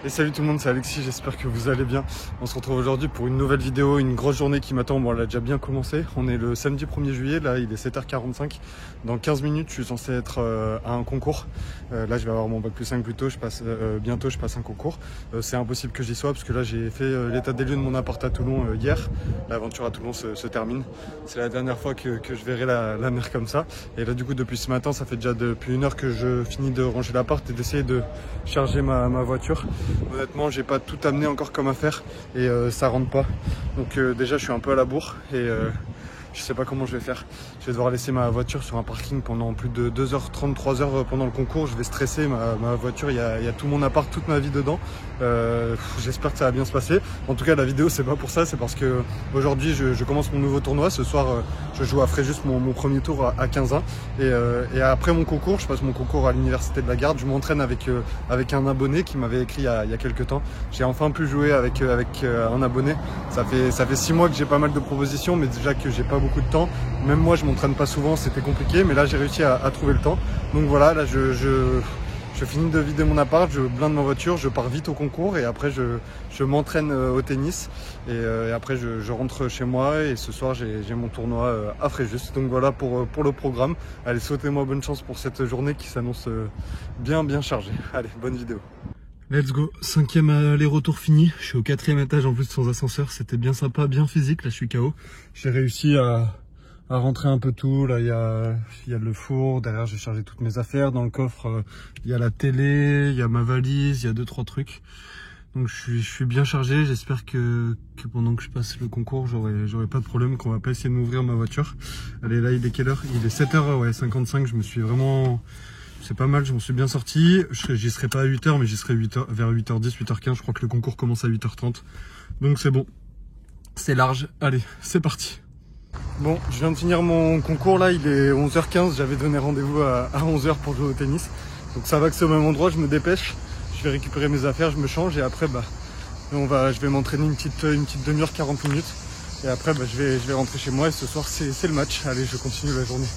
Et salut tout le monde, c'est Alexis, j'espère que vous allez bien. On se retrouve aujourd'hui pour une nouvelle vidéo, une grosse journée qui m'attend. Bon, elle a déjà bien commencé. On est le samedi 1er juillet, là il est 7h45. Dans 15 minutes, je suis censé être à un concours. Là, je vais avoir mon bac plus 5 plus tôt, bientôt je passe un concours. C'est impossible que j'y sois parce que là j'ai fait l'état des lieux de mon appart à Toulon hier. L'aventure à Toulon se termine. C'est la dernière fois que je verrai la mer comme ça. Et là du coup depuis ce matin, ça fait déjà depuis 1 heure que je finis de ranger l'appart et d'essayer de charger ma voiture. Honnêtement, j'ai pas tout amené encore comme affaire et ça rentre pas. Donc déjà, je suis un peu à la bourre et je sais pas comment je vais faire. Je vais devoir laisser ma voiture sur un parking pendant plus de 2h30, 3h pendant le concours. Je vais stresser, ma voiture, il y a tout mon appart, toute ma vie dedans. J'espère que ça va bien se passer. En tout cas, la vidéo, c'est pas pour ça, c'est parce que aujourd'hui, je commence mon nouveau tournoi. Ce soir, je joue à Fréjus mon premier tour à 15 ans. Et après mon concours, je passe mon concours à l'université de la Garde. Je m'entraîne avec un abonné qui m'avait écrit il y a quelques temps. J'ai enfin pu jouer avec un abonné. Ça fait 6 mois que j'ai pas mal de propositions, mais déjà que j'ai pas beaucoup de temps. Même moi, je m'entraîne pas souvent, c'était compliqué, mais là j'ai réussi à trouver le temps. Donc voilà, là je finis de vider mon appart, je blinde ma voiture, je pars vite au concours et après je m'entraîne au tennis et après je rentre chez moi et ce soir j'ai mon tournoi à Fréjus. Donc voilà pour le programme. Allez, souhaitez-moi bonne chance pour cette journée qui s'annonce bien chargée. Allez, bonne vidéo. Let's go, 5e aller-retour fini, je suis au 4e étage en plus sans ascenseur, c'était bien sympa, bien physique, là je suis KO. J'ai réussi à rentrer un peu tout, là il y a le four, derrière j'ai chargé toutes mes affaires, dans le coffre il y a la télé, il y a ma valise, il y a 2-3 trucs. Donc je suis bien chargé, j'espère que pendant que je passe le concours j'aurai pas de problème, qu'on va pas essayer de m'ouvrir ma voiture. Allez, là il est quelle heure? Il est 7h55, je me suis vraiment... C'est pas mal, je m'en suis bien sorti. J'y serai pas à 8h, mais j'y serai vers 8h10, 8h15. Je crois que le concours commence à 8h30. Donc c'est bon. C'est large. Allez, c'est parti. Bon, je viens de finir mon concours là, il est 11h15. J'avais donné rendez-vous à 11h pour jouer au tennis. Donc ça va que c'est au même endroit, je me dépêche. Je vais récupérer mes affaires, je me change et après je vais m'entraîner une petite demi-heure, 40 minutes. Et après je vais rentrer chez moi et ce soir c'est le match. Allez, je continue la journée.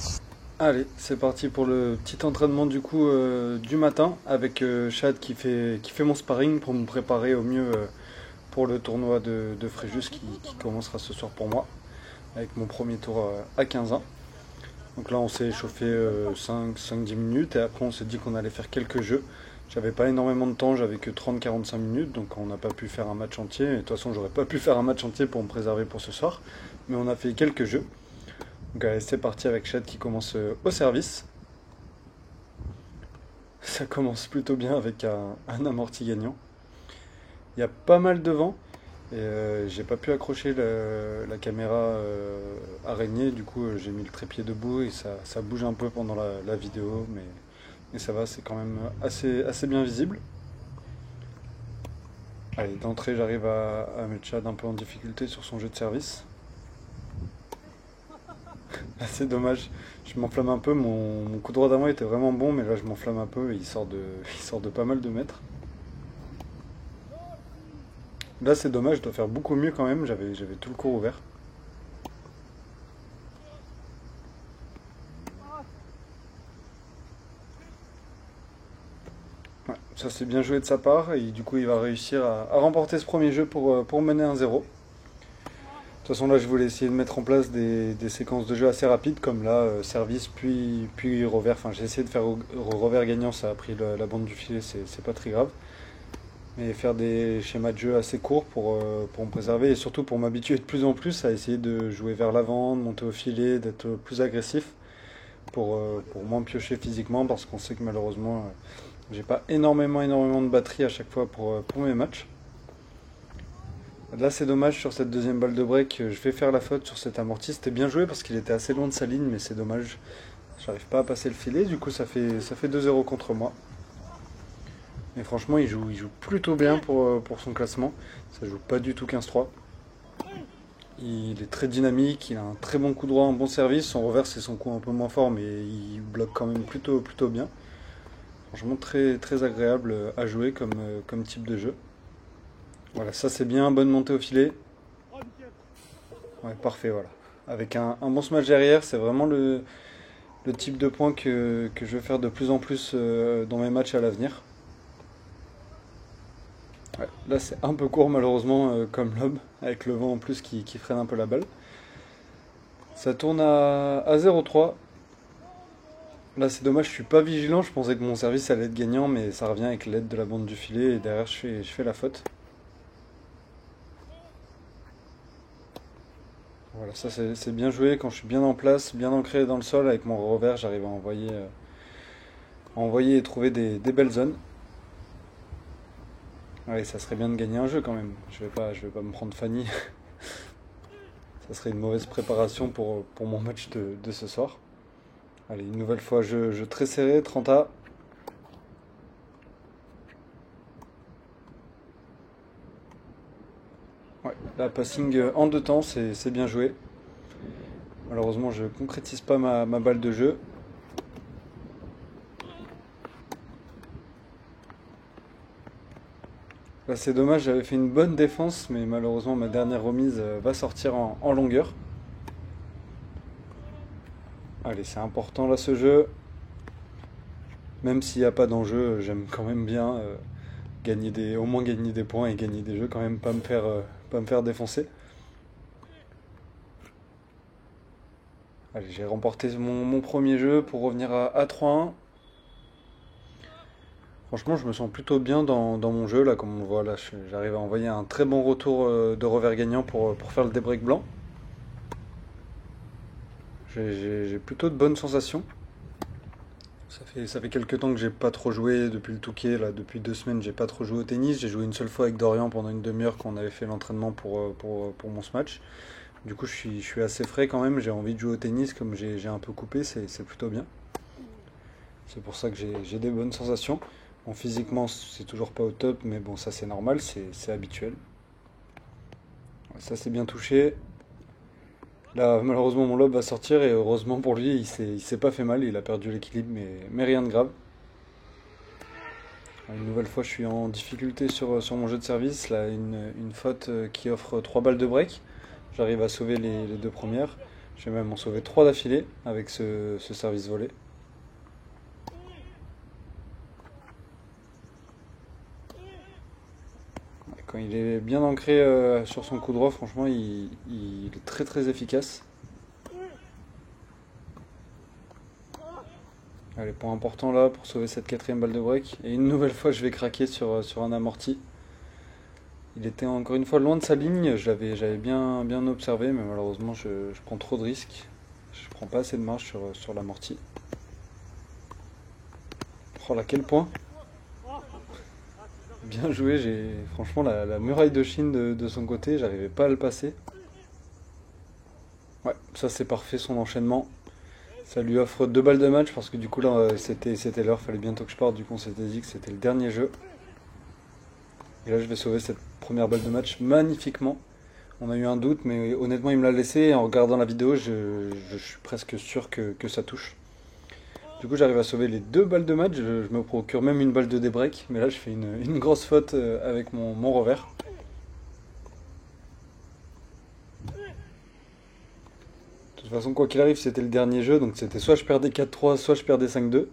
Allez, c'est parti pour le petit entraînement du coup du matin avec Chad qui fait mon sparring pour me préparer au mieux pour le tournoi de Fréjus qui commencera ce soir pour moi avec mon premier tour à 15 ans. Donc là on s'est échauffé 5-10 minutes et après on s'est dit qu'on allait faire quelques jeux. J'avais pas énormément de temps, j'avais que 30-45 minutes donc on n'a pas pu faire un match entier. Et de toute façon j'aurais pas pu faire un match entier pour me préserver pour ce soir. Mais on a fait quelques jeux. Donc allez, c'est parti avec Chad qui commence au service. Ça commence plutôt bien avec un amorti gagnant. Il y a pas mal de vent et j'ai pas pu accrocher la caméra araignée. Du coup j'ai mis le trépied debout et ça bouge un peu pendant la vidéo, mais ça va, c'est quand même assez bien visible. Allez, d'entrée j'arrive à mettre Chad un peu en difficulté sur son jeu de service. C'est dommage, je m'enflamme un peu, mon coup droit d'avant était vraiment bon, mais là je m'enflamme un peu et il sort de pas mal de mètres. Là c'est dommage, je dois faire beaucoup mieux quand même, j'avais tout le cours ouvert. Ouais, ça c'est bien joué de sa part et du coup il va réussir à remporter ce premier jeu pour mener 1-0. De toute façon là je voulais essayer de mettre en place des séquences de jeu assez rapides comme là service puis revers, enfin j'ai essayé de faire revers gagnant, ça a pris la bande du filet, c'est pas très grave, mais faire des schémas de jeu assez courts pour me préserver et surtout pour m'habituer de plus en plus à essayer de jouer vers l'avant, de monter au filet, d'être plus agressif pour moins piocher physiquement parce qu'on sait que malheureusement j'ai pas énormément de batterie à chaque fois pour mes matchs. Là c'est dommage sur cette deuxième balle de break, je vais faire la faute sur cet amorti, c'était bien joué parce qu'il était assez loin de sa ligne mais c'est dommage, j'arrive pas à passer le filet, du coup ça fait 2-0 contre moi. Mais franchement il joue plutôt bien pour son classement, ça joue pas du tout 15-3. Il est très dynamique, il a un très bon coup droit, un bon service, son revers c'est son coup un peu moins fort mais il bloque quand même plutôt bien. Franchement très agréable à jouer comme type de jeu. Voilà, ça c'est bien, bonne montée au filet. Ouais, parfait, voilà. Avec un bon smash derrière, c'est vraiment le type de point que je vais faire de plus en plus dans mes matchs à l'avenir. Ouais, là c'est un peu court malheureusement comme lob, avec le vent en plus qui freine un peu la balle. Ça tourne à 0-3. Là c'est dommage, je suis pas vigilant, je pensais que mon service allait être gagnant, mais ça revient avec l'aide de la bande du filet et derrière je fais la faute. Voilà, ça c'est bien joué, quand je suis bien en place, bien ancré dans le sol, avec mon revers j'arrive à envoyer et trouver des belles zones. Ouais, ça serait bien de gagner un jeu quand même, je vais pas me prendre Fanny. Ça serait une mauvaise préparation pour mon match de ce soir. Allez, une nouvelle fois, jeu très serré, 30A. Ouais, la passing en deux temps, c'est bien joué. Malheureusement, je concrétise pas ma balle de jeu. Là, c'est dommage, j'avais fait une bonne défense, mais malheureusement, ma dernière remise va sortir en longueur. Allez, c'est important là ce jeu. Même s'il n'y a pas d'enjeu, j'aime quand même bien au moins gagner des points et gagner des jeux, quand même pas me faire défoncer. Allez, j'ai remporté mon premier jeu pour revenir à 3-1. Franchement, je me sens plutôt bien dans mon jeu là, comme on le voit là, j'arrive à envoyer un très bon retour de revers gagnant pour faire le débreak blanc. J'ai plutôt de bonnes sensations. Ça fait quelques temps que j'ai pas trop joué depuis le Touquet, là, depuis 2 semaines j'ai pas trop joué au tennis. J'ai joué une seule fois avec Dorian pendant une demi-heure quand on avait fait l'entraînement pour mon match. Du coup je suis assez frais quand même, j'ai envie de jouer au tennis, comme j'ai un peu coupé, c'est plutôt bien. C'est pour ça que j'ai des bonnes sensations. Bon, physiquement c'est toujours pas au top, mais bon ça c'est normal, c'est habituel. Ouais, ça c'est bien touché. Là, malheureusement, mon lob va sortir et heureusement pour lui, il s'est pas fait mal, il a perdu l'équilibre, mais rien de grave. Une nouvelle fois, je suis en difficulté sur mon jeu de service. Là, une faute qui offre 3 balles de break. J'arrive à sauver les 2 premières. Je vais même en sauver 3 d'affilée avec ce service volé. Quand il est bien ancré sur son coup droit, franchement, il est très très efficace. Allez, point important là pour sauver cette 4ème balle de break. Et une nouvelle fois, je vais craquer sur un amorti. Il était encore une fois loin de sa ligne, j'avais bien observé, mais malheureusement, je prends trop de risques. Je prends pas assez de marge sur l'amorti. Oh là, quel point! Bien joué, j'ai franchement la muraille de Chine de son côté, j'arrivais pas à le passer. Ouais, ça c'est parfait son enchaînement. Ça lui offre 2 balles de match parce que du coup là c'était l'heure, fallait bientôt que je parte, du coup on s'était dit que c'était le dernier jeu. Et là je vais sauver cette première balle de match magnifiquement. On a eu un doute, mais honnêtement il me l'a laissé et en regardant la vidéo je suis presque sûr que ça touche. Du coup j'arrive à sauver les 2 balles de match, je me procure même une balle de débreak, mais là je fais une grosse faute avec mon revers. De toute façon quoi qu'il arrive c'était le dernier jeu, donc c'était soit je perdais 4-3, soit je perdais 5-2. Ouais,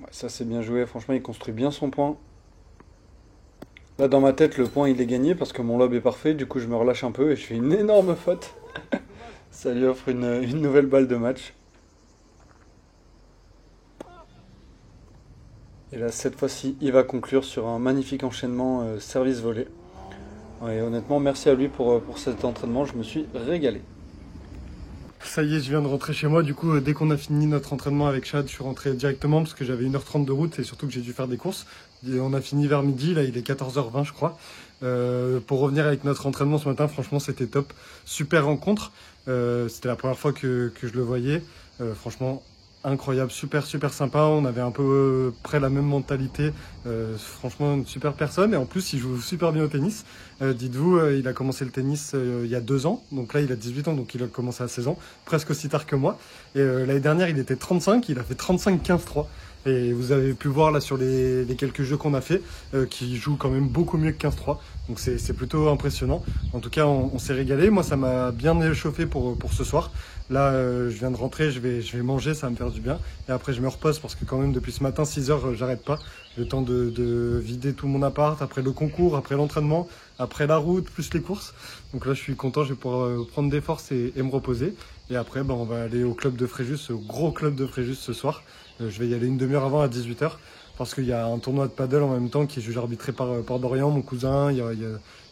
ça c'est bien joué, franchement il construit bien son point. Là dans ma tête le point il est gagné parce que mon lob est parfait, du coup je me relâche un peu et je fais une énorme faute. Ça lui offre une nouvelle balle de match. Et là cette fois-ci il va conclure sur un magnifique enchaînement service volé. Et honnêtement merci à lui pour cet entraînement, je me suis régalé. Ça y est, je viens de rentrer chez moi. Du coup, dès qu'on a fini notre entraînement avec Chad, je suis rentré directement parce que j'avais 1h30 de route et surtout que j'ai dû faire des courses. Et on a fini vers midi, là il est 14h20 je crois. Pour revenir avec notre entraînement ce matin, franchement c'était top. Super rencontre. C'était la première fois que je le voyais. Franchement incroyable, super sympa. On avait un peu près la même mentalité. Franchement une super personne. Et en plus il joue super bien au tennis. Dites-vous, il a commencé le tennis il y a 2 ans. Donc là il a 18 ans, donc il a commencé à 16 ans. Presque aussi tard que moi. Et l'année dernière il était 35, il a fait 35-15-3. Et vous avez pu voir là sur les quelques jeux qu'on a fait qu'il joue quand même beaucoup mieux que 15-3. Donc c'est plutôt impressionnant. En tout cas on s'est régalé. Moi ça m'a bien échauffé pour ce soir. Là, je viens de rentrer, je vais manger, ça va me faire du bien. Et après, je me repose parce que quand même, depuis ce matin, 6 heures, j'arrête pas. Le temps de vider tout mon appart, après le concours, après l'entraînement, après la route, plus les courses. Donc là, je suis content, je vais pouvoir prendre des forces et me reposer. Et après, on va aller au club de Fréjus, au gros club de Fréjus ce soir. Je vais y aller une demi-heure avant à 18 heures parce qu'il y a un tournoi de paddle en même temps qui est juge arbitré par Dorian, mon cousin. Il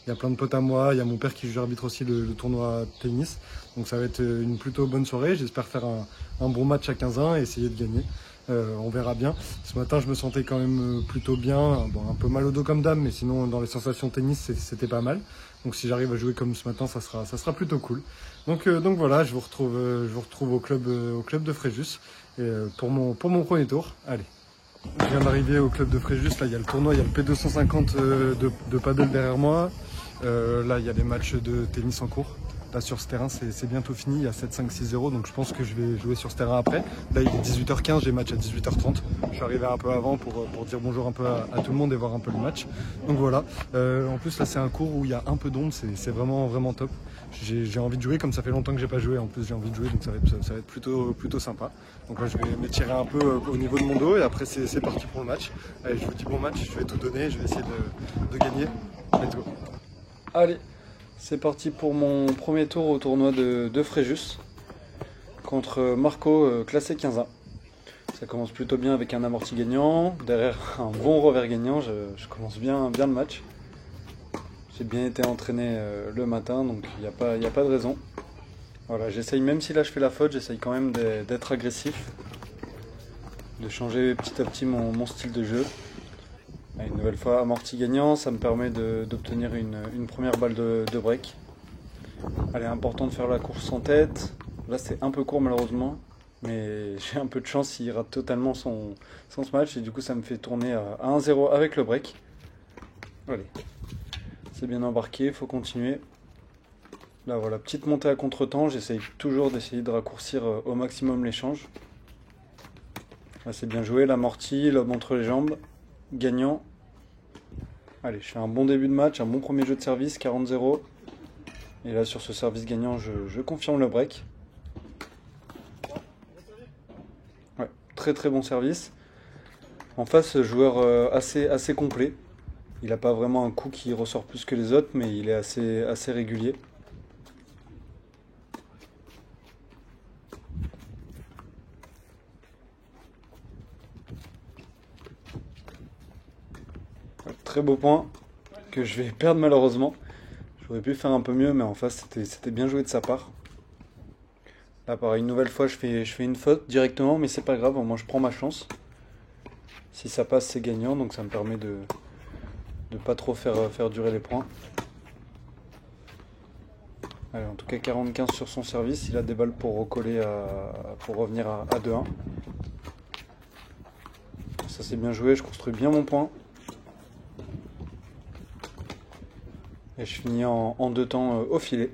y a plein de potes à moi, il y a mon père qui juge arbitre aussi le tournoi de tennis. Donc ça va être une plutôt bonne soirée. J'espère faire un bon match à 15-1 et essayer de gagner. On verra bien. Ce matin, je me sentais quand même plutôt bien. Bon, un peu mal au dos comme dame, mais sinon, dans les sensations tennis, c'était pas mal. Donc si j'arrive à jouer comme ce matin, ça sera plutôt cool. Donc voilà, je vous retrouve au club de Fréjus pour mon premier tour. Allez. Je viens d'arriver au club de Fréjus, là il y a le tournoi, il y a le P250 de paddle derrière moi. Là il y a les matchs de tennis en cours. Là sur ce terrain c'est bientôt fini, il y a 7-5-6-0 donc je pense que je vais jouer sur ce terrain après. Là il est 18h15, j'ai match à 18h30. Je suis arrivé un peu avant pour dire bonjour un peu à tout le monde et voir un peu le match. Donc voilà, en plus là c'est un cours où il y a un peu d'ombre, c'est vraiment top. J'ai envie de jouer, comme ça fait longtemps que j'ai pas joué, en plus j'ai envie de jouer donc ça va être plutôt sympa. Donc là je vais m'étirer un peu au niveau de mon dos et après c'est parti pour le match. Allez, je vous dis bon match, je vais tout donner, je vais essayer de gagner. Let's go. Allez, c'est parti pour mon premier tour au tournoi de Fréjus contre Marco, classé 15A. Ça commence plutôt bien avec un amorti gagnant, derrière un bon revers gagnant, je commence bien le match. J'ai bien été entraîné le matin, donc il n'y a pas de raison. Voilà, j'essaye, même si là je fais la faute, j'essaye quand même d'être agressif, de changer petit à petit mon style de jeu. Et une nouvelle fois, amorti gagnant, ça me permet d'obtenir une première balle de break. Allez, important de faire la course en tête. Là c'est un peu court malheureusement, mais j'ai un peu de chance, il rate totalement son smash et du coup ça me fait tourner à 1-0 avec le break. Allez. C'est bien embarqué, il faut continuer. Là voilà, petite montée à contre-temps, j'essaye toujours d'essayer de raccourcir au maximum l'échange. Là c'est bien joué, l'amorti, lobe entre les jambes, gagnant. Allez, je fais un bon début de match, un bon premier jeu de service, 40-0. Et là sur ce service gagnant, je confirme le break. Ouais, très bon service. En face, joueur assez complet. Il n'a pas vraiment un coup qui ressort plus que les autres, mais il est assez régulier. Très beau point que je vais perdre malheureusement. J'aurais pu faire un peu mieux, mais en face c'était bien joué de sa part. Là pareil, une nouvelle fois je fais une faute directement, mais c'est pas grave, moi je prends ma chance. Si ça passe c'est gagnant, donc ça me permet de pas trop faire durer les points. Allez, en tout cas 40-15 sur son service, il a des balles pour recoller, pour revenir à 2-1. Ça c'est bien joué, je construis bien mon point. Et je finis en deux temps au filet.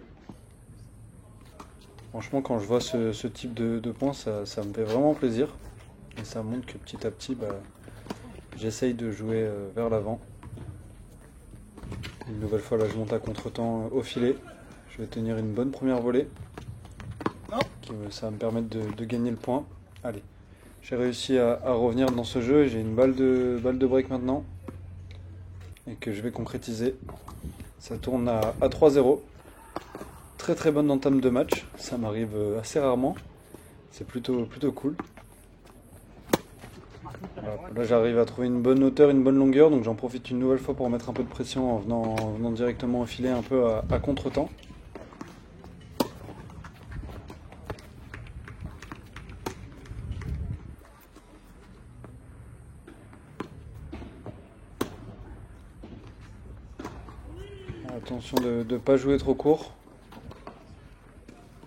Franchement quand je vois ce type de points, ça me fait vraiment plaisir. Et ça montre que petit à petit, j'essaye de jouer vers l'avant. Une nouvelle fois là je monte à contre-temps au filet. Je vais tenir une bonne première volée. Ça va me permettre de gagner le point. Allez, j'ai réussi à revenir dans ce jeu et j'ai une balle de break maintenant. Et que je vais concrétiser. Ça tourne à 3-0. Très bonne entame de match. Ça m'arrive assez rarement. C'est plutôt cool. Voilà. Là j'arrive à trouver une bonne hauteur, une bonne longueur, donc j'en profite une nouvelle fois pour mettre un peu de pression en venant directement au filet un peu à contre-temps. Attention de ne pas jouer trop court.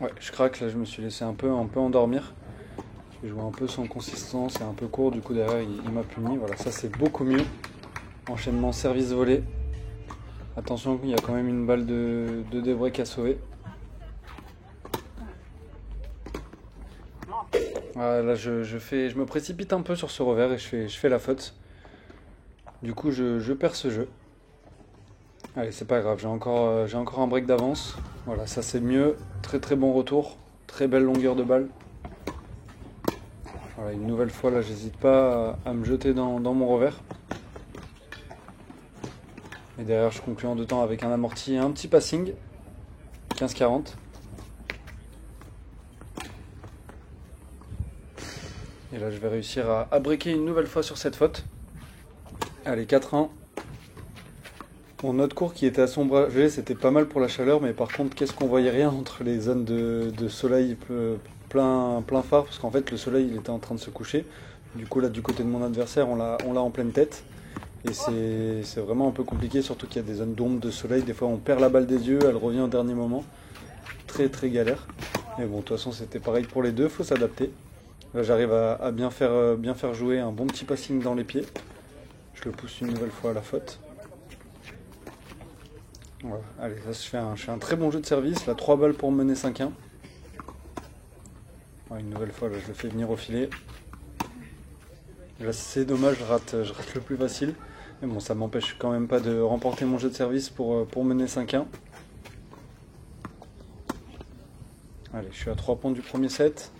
Ouais, je craque, là je me suis laissé un peu endormir. J'ai joué un peu sans consistance et un peu court, du coup derrière il m'a puni. Voilà, ça c'est beaucoup mieux. Enchaînement service-volée. Attention, il y a quand même une balle de débreak à sauver. Voilà, là je me précipite un peu sur ce revers et je fais la faute. Du coup je perds ce jeu. Allez, c'est pas grave, j'ai encore un break d'avance. Voilà, ça c'est mieux. Très bon retour. très belle longueur de balle. Voilà, une nouvelle fois là, j'hésite pas à me jeter dans mon revers. Et derrière, je conclue en 2 temps avec un amorti et un petit passing. 15-40. Et là, je vais réussir à breaker une nouvelle fois sur cette faute. Allez, 4-1. Bon, notre cours qui était à sombragé, c'était pas mal pour la chaleur, mais par contre, qu'est-ce qu'on voyait rien entre les zones de soleil plein phare, parce qu'en fait, le soleil il était en train de se coucher. Du coup, là, du côté de mon adversaire, on l'a en pleine tête. Et c'est vraiment un peu compliqué, surtout qu'il y a des zones d'ombre, de soleil. Des fois, on perd la balle des yeux, elle revient au dernier moment. Très, très galère. Mais bon, de toute façon, c'était pareil pour les deux, faut s'adapter. Là, j'arrive à bien faire jouer un bon petit passing dans les pieds. Je le pousse une nouvelle fois à la faute. Voilà. Allez, là, je fais un très bon jeu de service. Là, 3 balles pour mener 5-1. Ouais, une nouvelle fois, là, je le fais venir au filet. Là, c'est dommage, je rate le plus facile. Mais bon, ça m'empêche quand même pas de remporter mon jeu de service pour mener 5-1. Allez, je suis à 3 points du premier set.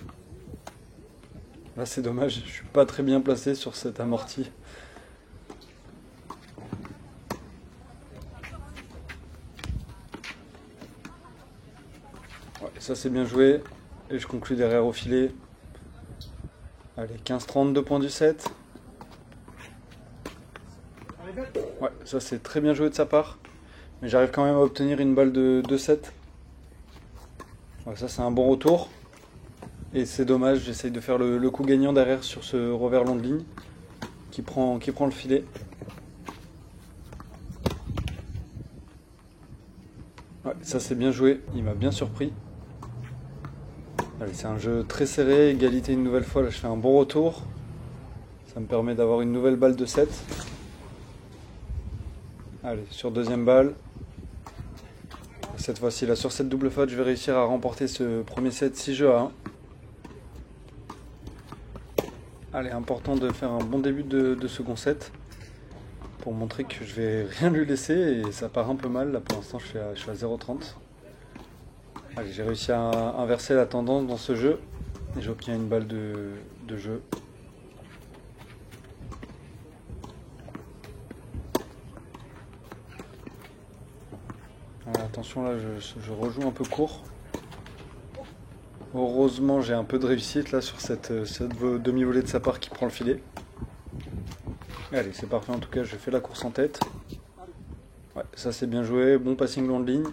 Là, c'est dommage, je suis pas très bien placé sur cet amorti. Ouais, ça c'est bien joué. Et je conclue derrière au filet. Allez, 15-30, 2 points du set. Ouais, ça c'est très bien joué de sa part. Mais j'arrive quand même à obtenir une balle de 2-7. Ouais, ça c'est un bon retour. Et c'est dommage, j'essaye de faire le coup gagnant derrière sur ce revers long de ligne qui prend le filet. Ouais, ça c'est bien joué, il m'a bien surpris. Allez, c'est un jeu très serré, égalité une nouvelle fois, là je fais un bon retour. Ça me permet d'avoir une nouvelle balle de 7. Allez, sur deuxième balle. Cette fois-ci, là sur cette double faute, je vais réussir à remporter ce premier set 6-1. Allez, important de faire un bon début de second set pour montrer que je vais rien lui laisser et ça part un peu mal. Là pour l'instant, je suis à 0,30. Allez, j'ai réussi à inverser la tendance dans ce jeu et j'obtiens une balle de jeu. Alors, attention, là, je rejoue un peu court. Heureusement, j'ai un peu de réussite là sur cette demi-volée de sa part qui prend le filet. Allez, c'est parfait en tout cas, je fais la course en tête. Ouais, ça c'est bien joué, bon passing long de ligne.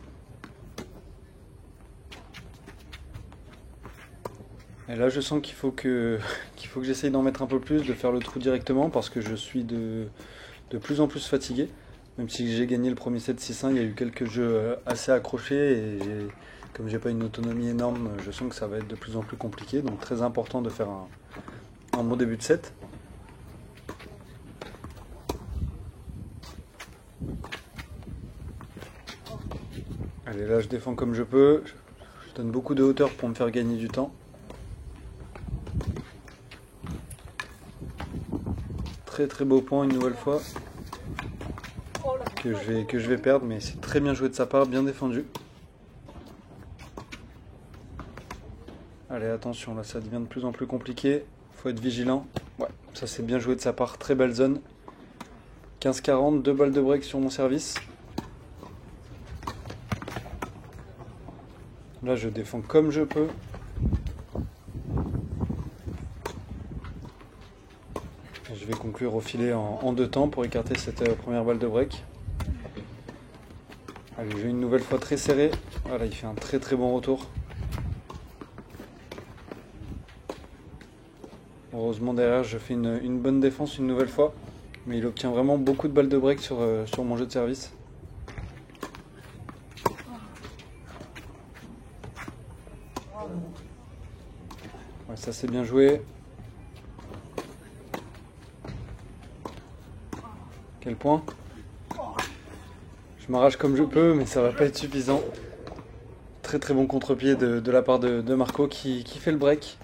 Et là, je sens qu'il faut que j'essaye d'en mettre un peu plus, de faire le trou directement parce que je suis de plus en plus fatigué. Même si j'ai gagné le premier set 6-1, il y a eu quelques jeux assez accrochés et comme j'ai pas une autonomie énorme, je sens que ça va être de plus en plus compliqué. Donc très important de faire un bon début de set. Allez, là je défends comme je peux. Je donne beaucoup de hauteur pour me faire gagner du temps. Très très beau point une nouvelle fois. Que je vais perdre, mais c'est très bien joué de sa part, bien défendu. Allez, attention, là ça devient de plus en plus compliqué. Faut être vigilant. Ouais, ça c'est bien joué de sa part, très belle zone. 15-40, 2 balles de break sur mon service. Là je défends comme je peux. Et je vais conclure au filet en 2 temps pour écarter cette première balle de break. Allez, j'ai une nouvelle fois très serré. Voilà, il fait un très très bon retour. Heureusement derrière je fais une bonne défense une nouvelle fois. Mais il obtient vraiment beaucoup de balles de break sur mon jeu de service. Ouais, ça c'est bien joué. Quel point? Je m'arrache comme je peux, mais ça va pas être suffisant. Très très bon contre-pied de la part de Marco qui fait le break.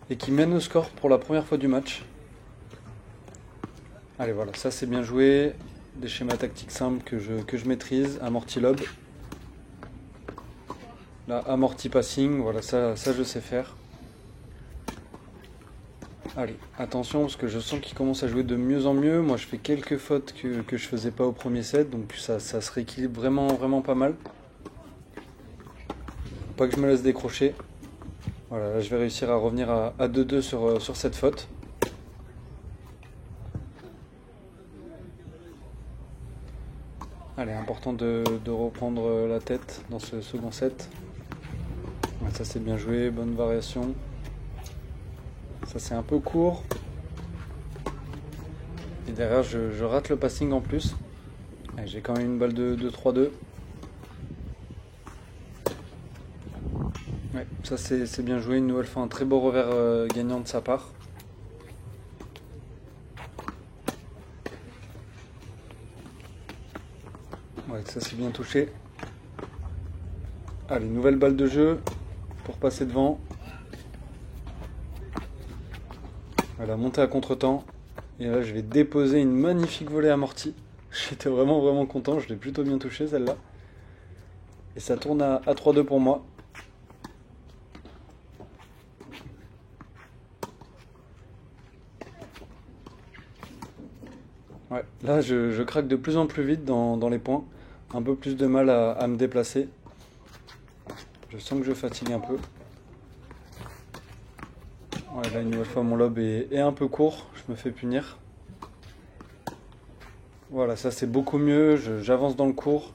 Et qui mène le score pour la première fois du match. Allez voilà, ça c'est bien joué. Des schémas tactiques simples que je maîtrise. Amorti lob. Là, amorti passing, voilà, ça je sais faire. Allez, attention parce que je sens qu'il commence à jouer de mieux en mieux. Moi je fais quelques fautes que je faisais pas au premier set, donc ça se rééquilibre vraiment pas mal. Faut pas que je me laisse décrocher. Voilà, là je vais réussir à revenir à 2-2 sur cette faute. Allez, important de reprendre la tête dans ce second set. Ouais, ça c'est bien joué, bonne variation. Ça c'est un peu court. Et derrière je rate le passing en plus. J'ai quand même une balle de 3-2. Ouais, ça c'est bien joué. Une nouvelle fois un très beau revers gagnant de sa part. Ouais, ça c'est bien touché. Allez, nouvelle balle de jeu pour passer devant. Voilà, montée à contre-temps. Et là, je vais déposer une magnifique volée amortie. J'étais vraiment content. Je l'ai plutôt bien touché celle-là. Et ça tourne à 3-2 pour moi. Ouais, là, je craque de plus en plus vite dans les points. Un peu plus de mal à me déplacer. Je sens que je fatigue un peu. Ouais, là, une nouvelle fois, mon lob est un peu court. Je me fais punir. Voilà, ça c'est beaucoup mieux. J'avance dans le court.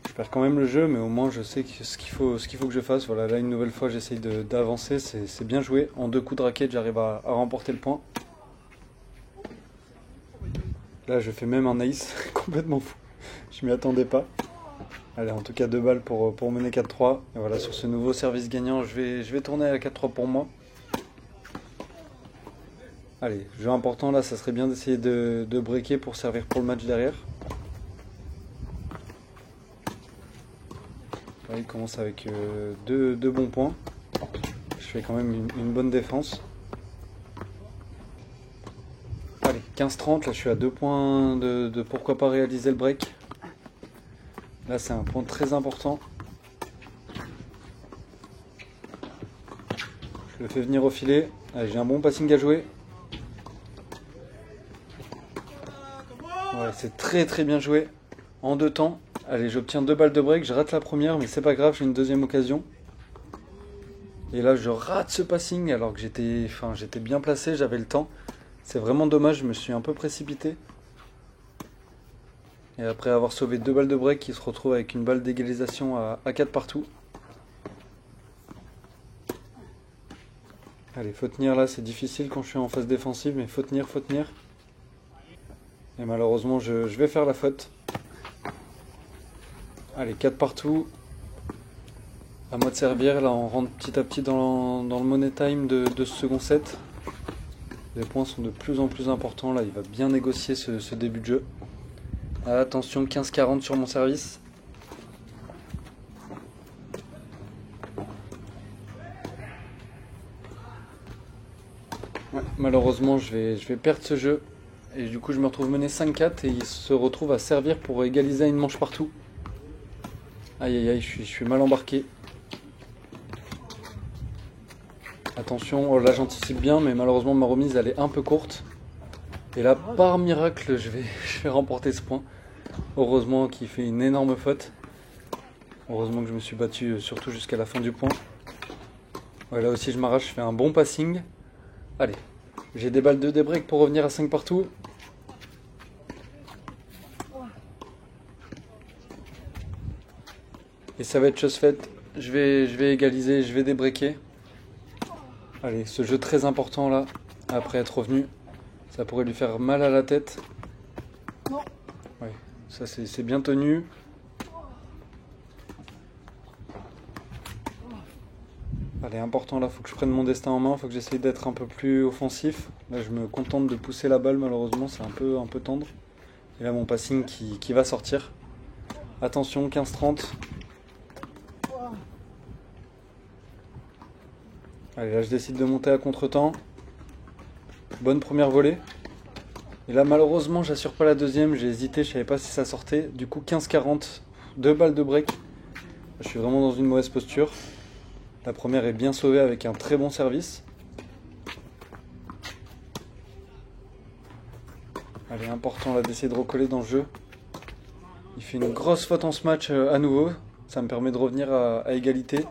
Je perds quand même le jeu, mais au moins je sais ce qu'il faut que je fasse. Voilà, là, une nouvelle fois, j'essaye d'avancer. C'est bien joué. En 2 coups de raquette, j'arrive à remporter le point. Là, je fais même un ace. Complètement fou. Je m'y attendais pas. Allez, en tout cas 2 balles pour mener 4-3. Et voilà, sur ce nouveau service gagnant, je vais tourner à 4-3 pour moi. Allez, jeu important là, ça serait bien d'essayer de breaker pour servir pour le match derrière. Là, il commence avec 2 bons points. Je fais quand même une bonne défense. Allez, 15-30, là je suis à 2 points de pourquoi pas réaliser le break. Là c'est un point très important. Je le fais venir au filet. Allez, j'ai un bon passing à jouer. Ouais, c'est très bien joué. En 2 temps. Allez, j'obtiens 2 balles de break. Je rate la première, mais c'est pas grave, j'ai une deuxième occasion. Et là, je rate ce passing alors que j'étais bien placé, j'avais le temps. C'est vraiment dommage, je me suis un peu précipité. Et après avoir sauvé 2 balles de break, il se retrouve avec une balle d'égalisation à 4 partout. Allez, faut tenir là, c'est difficile quand je suis en phase défensive, mais faut tenir. Et malheureusement, je vais faire la faute. Allez, 4 partout. À moi de servir, là on rentre petit à petit dans le money time de ce second set. Les points sont de plus en plus importants, là il va bien négocier ce début de jeu. Attention, 15-40 sur mon service. Ouais, malheureusement je vais perdre ce jeu. Et du coup je me retrouve mené 5-4 et il se retrouve à servir pour égaliser à une manche partout. Aïe, je suis mal embarqué. Attention, oh là j'anticipe bien, mais malheureusement ma remise elle est un peu courte. Et là, par miracle, je vais remporter ce point. Heureusement qu'il fait une énorme faute. Heureusement que je me suis battu surtout jusqu'à la fin du point. Ouais, là aussi je m'arrache, je fais un bon passing. Allez, j'ai des balles de débreak pour revenir à 5 partout. Et ça va être chose faite. Je vais égaliser, je vais débreaker. Allez, ce jeu très important là, après être revenu, ça pourrait lui faire mal à la tête. Ouais, ça c'est bien tenu. Allez, important là, faut que je prenne mon destin en main, faut que j'essaye d'être un peu plus offensif. Là, je me contente de pousser la balle, malheureusement, c'est un peu tendre. Et là, mon passing qui va sortir. Attention, 15-30. Allez, là je décide de monter à contre-temps. Bonne première volée. Et là malheureusement j'assure pas la deuxième, j'ai hésité, je savais pas si ça sortait. Du coup 15-40, 2 balles de break. Je suis vraiment dans une mauvaise posture. La première est bien sauvée avec un très bon service. Allez, important là d'essayer de recoller dans le jeu. Il fait une grosse faute en ce match à nouveau. Ça me permet de revenir à égalité.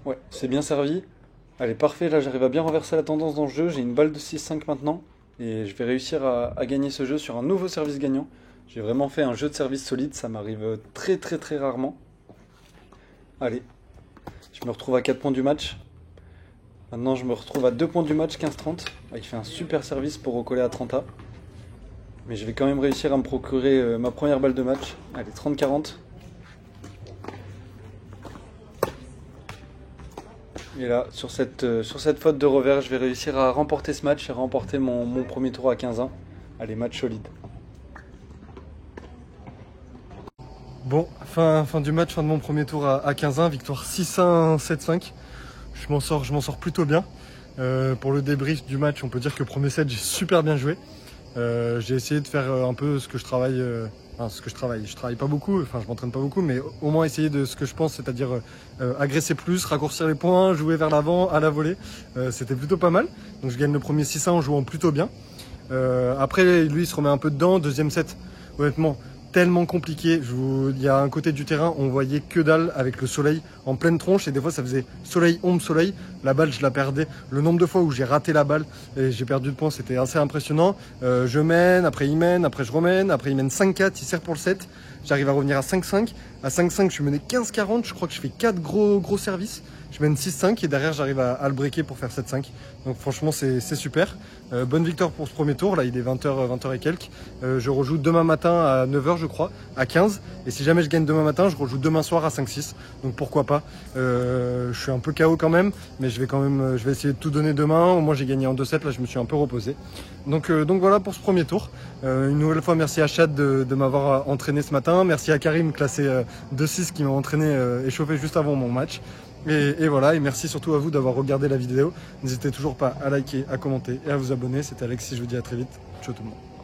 Ouais, c'est bien servi. Allez, parfait, là j'arrive à bien renverser la tendance dans le jeu. J'ai une balle de 6-5 maintenant. Et je vais réussir à gagner ce jeu sur un nouveau service gagnant. J'ai vraiment fait un jeu de service solide, ça m'arrive très rarement. Allez, je me retrouve à 4 points du match. Maintenant je me retrouve à 2 points du match, 15-30. Il fait un super service pour recoller à 30A. Mais je vais quand même réussir à me procurer ma première balle de match. Allez, 30-40. Et là, sur cette faute de revers, je vais réussir à remporter ce match et remporter mon premier tour à 15-1. Allez, match solide. Bon, fin du match, fin de mon premier tour à 15-1, victoire 6-1, 7-5. Je m'en sors plutôt bien. Pour le débrief du match, on peut dire que premier set, j'ai super bien joué. J'ai essayé de faire un peu ce que je travaille. Je travaille pas beaucoup, enfin je m'entraîne pas beaucoup, mais au moins essayer de ce que je pense, c'est-à-dire agresser plus, raccourcir les points, jouer vers l'avant, à la volée. C'était plutôt pas mal. Donc je gagne le premier 6-1 en jouant plutôt bien. Après, lui, il se remet un peu dedans. Deuxième set, honnêtement, tellement compliqué. Il y a un côté du terrain, on voyait que dalle avec le soleil en pleine tronche et des fois ça faisait soleil, ombre, soleil. La balle, je la perdais. Le nombre de fois où j'ai raté la balle et j'ai perdu de points, c'était assez impressionnant. Je mène, après il mène, après je remène, après il mène 5-4, il sert pour le 7. J'arrive à revenir à 5-5. À 5-5, je suis mené 15-40. Je crois que je fais 4 gros services. Je mène 6-5 et derrière j'arrive à le breaker pour faire 7-5. Donc franchement c'est super. Bonne victoire pour ce premier tour. Là il est 20h et quelques. Je rejoue demain matin à 9h je crois, à 15. Et si jamais je gagne demain matin, je rejoue demain soir à 5-6. Donc pourquoi pas. Je suis un peu KO quand même, mais je vais essayer de tout donner demain. Au moins j'ai gagné en 2-7, là je me suis un peu reposé. Donc voilà pour ce premier tour. Une nouvelle fois merci à Chad de m'avoir entraîné ce matin. Merci à Karim classé 2-6 qui m'a entraîné échauffé juste avant mon match. Et voilà, et merci surtout à vous d'avoir regardé la vidéo. N'hésitez toujours pas à liker, à commenter et à vous abonner. C'était Alexis, je vous dis à très vite. Ciao tout le monde.